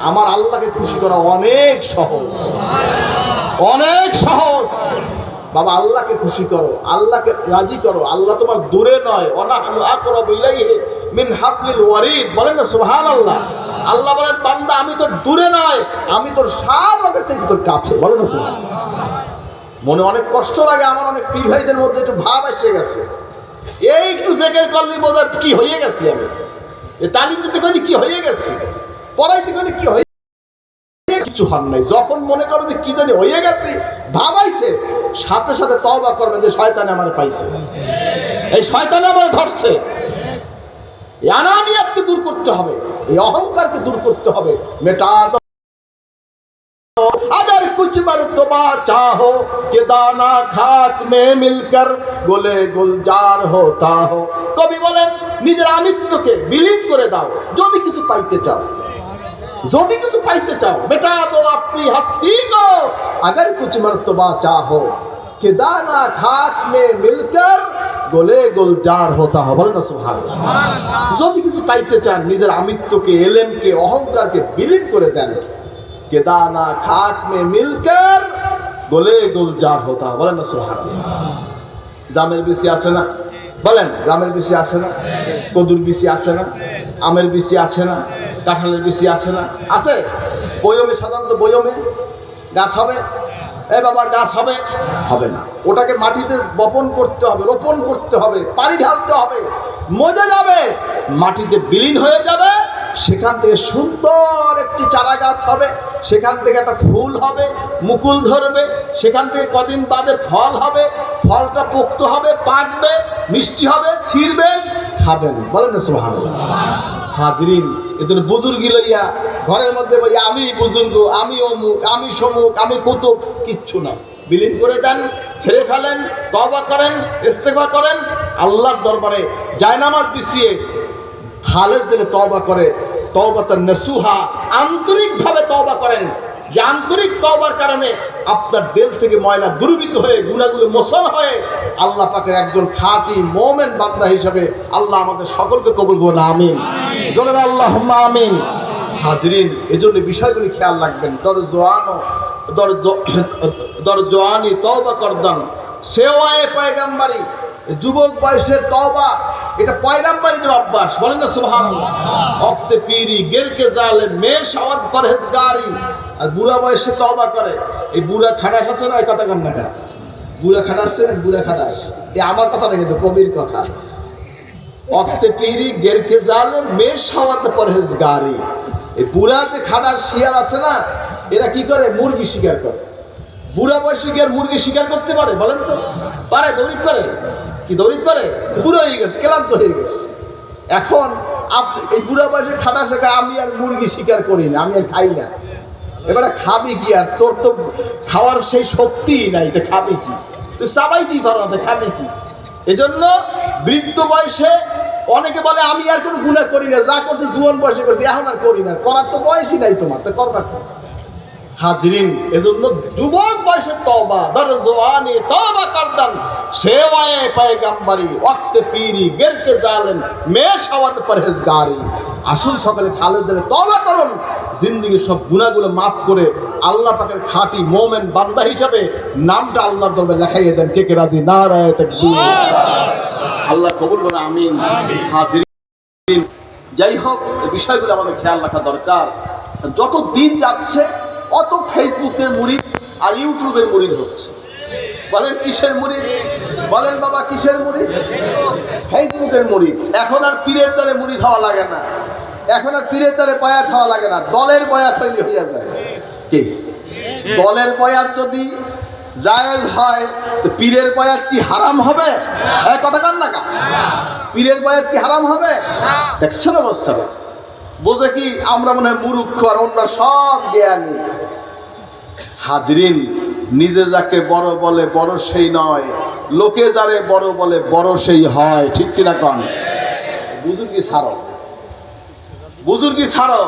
আমার আল্লাহকে খুশি করা অনেক সহজ, অনেক সহজ। বাবা আল্লাহকে খুশি করো, আল্লাহকে রাজি করো। আল্লাহ তোমার দূরে নয়, ওয়ানাহনু আকরাবু ইলাইহি মিন হাবলিল ওয়ারিদ। বলেন না সুবহানাল্লাহ। আল্লাহ বলেন বান্দা আমি তোর দূরে নয়, আমি তোর সারা থেকে তোর কাছে। বলেন না সুবহানাল্লাহ। মনে অনেক কষ্ট লাগে, আমার অনেক পীর ভাইদের মধ্যে একটু ভাব এসে গেছে, এই একটু জেকের করলে বোধহয় কি হয়ে গেছে, আমি এই তালিম দিতে গেলে কি হয়ে গেছে, পড়াইতে গেলে কি হয়ে কিছু হন নাই। যখন মনে করবে যে কি জানি হয়ে গেছে, ভাবাইছে, সাথে সাথে তওবা করবে যে শয়তানে আমার পাইছে, এই শয়তানে আমার ধরছে। এই আনানিয়াতকে দূর করতে হবে, এই অহংকারকে দূর করতে হবে। মেটা দো अगर कुछ मर्तबा चाहो कि दाना खाक में मिलकर गोले गुलजार होता हो। कवि বলেন নিজের আমিত্বকে বিলীন করে দাও যদি কিছু পাইতে চাও, যদি কিছু পাইতে চাও। বেটা দো আপনি হস্তি को अगर कुछ मर्तबा चाहो कि दाना खाक में मिलकर গোলে গুলজার হতা हो। বলেন না সুবহানাল্লাহ। যদি কিছু পাইতে চান নিজের আমিত্বকে, এলেমকে, অহংকারকে বিলীন করে দেন। के दाना खाक में मिलकर गोले गुलजार होता। বলেন না সুবহানাল্লাহ। জামের বিচি আছে না? বলেন জামের বিচি আছে না? কদুর বিচি আছে না? আমের বিচি আছে না? কাঁঠালের বিচি আছে না? আছে। বয়মে সাধারণত বয়মে গাছ হবে, এ বাবা গাছ হবে, হবে না। ওটাকে মাটিতে বপন করতে হবে, রোপণ করতে হবে, পানি ঢালতে হবে, মজে যাবে, মাটিতে বিলীন হয়ে যাবে। সেখান থেকে সুন্দর একটি চারা গাছ হবে, সেখান থেকে একটা ফুল হবে, মুকুল ধরবে, সেখান থেকে কদিন বাদে ফল হবে, ফলটা পোক্ত হবে, পাকবে, মিষ্টি হবে, ছিঁড়বেন, খাবেন। বলেন না সুবহানাল্লাহ। হাজরিন, এজন্য বুজুর্গি লইয়া ঘরের মধ্যে বলি আমি বুজুর্গ, আমি অমুক, আমি সমুক, আমি কুতুব, কিচ্ছু না। বিলীন করে দেন, ছেড়ে ফেলেন, তওবা করেন, ইস্তেগফার করেন, আল্লাহর দরবারে জায়নামাজ বিছিয়ে খালেস দিলে তওবা করে, তওবাতান নাসুহা, আন্তরিকভাবে তওবা করেন। যে আন্তরিক তওবার কারণে আপনার দিল থেকে ময়লা দুর্বৃত হয়ে, গুনাহগুলো মোচন হয়ে আল্লাহ পাকের একজন খাঁটি মুমিন বান্দা হিসাবে আল্লাহ আমাদের সকলকে কবুল করুন। আমিন। বলেন আল্লাহুম্মা আমিন। হাজরিন, এজন্য বিষয়গুলি খেয়াল রাখবেন। দর জওয়ানি তওবা করদান সেওয়ায়ে পয়গম্বরী। যুবক বয়সের তওবা এটা পয়গম্বরীদের অভ্যাস। বলেন না সুবহানাল্লাহ। ওয়াক্তে পীরি গেরকে জালেম মে শাওয়াত পরহেজগারি। আর বুড়া বয়সে তওবা করে, এই বুড়া খাটাস আছে না, এই কথা কন না কেন? বুড়া খাটাস না, বুড়া খাটাস, এই আমার কথা না কিন্তু কবির কথা। ওয়াক্তে পীরি গেরকে জালেম মে শাওয়াত পরহেজগারি। এই বুড়া যে খাটাস শিয়াল আছে না, এরা কি করে? মুরগি শিকার করে। বুড়া বয়সে কি আর মুরগি শিকার করতে পারে? বলেন তো পারে? দৌড়িত করে কি? দৌড়িত করে? বুড়ো হয়ে গেছে, ক্লান্ত হয়ে গেছে। এখন এই বুড়া বয়সে খাটা শেখা, আমি আর মুরগি শিকার করি না, আমি আর খাই না। এবারে খাবি কি? আর তোর তো খাওয়ার সেই শক্তিই নাই, তো খাবি কি? তুই চাবাইতেই পারো না, খাবি কি? এজন্য বৃদ্ধ বয়সে অনেকে বলে আমি আর কোনো গুনাহ করি না, যা করছি জুয়ান বয়সে করছি, এখন আর করি না। করার তো বয়সই নাই তোমার, তো করবা কি? হাজরিন, এজন্য যুবক বয়সের তওবা, দর জওয়ানি তওবা করদান সেওয়ায়ে পয়গম্বরী। ওয়াক্তে পীরি গেরকে জালেম মে শাওয়াত পরহেজগারি। আসুন সকালে খালেদ দিলে তওবা করুন, জিন্দেগির সব গুনাহগুলো মাফ করে আল্লাহ পাকের খাঁটি মুমিন বান্দা হিসাবে নামটা আল্লাহর দরবারে লেখাইয়ে দেন। কে কে রাজি? নারায়ে তাকবীর। আল্লাহ কবুল করুন। আমিন। হাজরিন, যাই হোক, এই বিষয়গুলো আমাদের খেয়াল রাখা দরকার। যত দিন যাচ্ছে অত ফেসবুকের মুরিদ আর ইউটিউবের মুরিদ হচ্ছে। বলেন কিসের মুরিদ? বলেন বাবা কিসের মুরিদ? ফেসবুকের মুরিদ। এখন আর পীরের দ্বারে মুরিদ হওয়া লাগে না, এখন আর পীরের দ্বারে বয়াত হওয়া লাগে না, দলের বয়াত হইলে হইয়া যায়। কি দলের বয়াত যদি জায়েজ হয় তো পীরের বয়াত কি হারাম হবে? এই কথা কান না কা? পীরের বয়াত কি হারাম হবে? দেখছেন অবস্থা? বোঝে কি আমরা মনে হয় মূর্খ আর অন্য সব জ্ঞানী। হাজরিন, নিজে যাকে বড় বলে বড় সেই নয়, লোকে যারে বড় বলে বড় সেই হয়। ঠিক কিনা কন? বুজুর্গি ছাড়ো, বুজুর্গি ছাড়ো।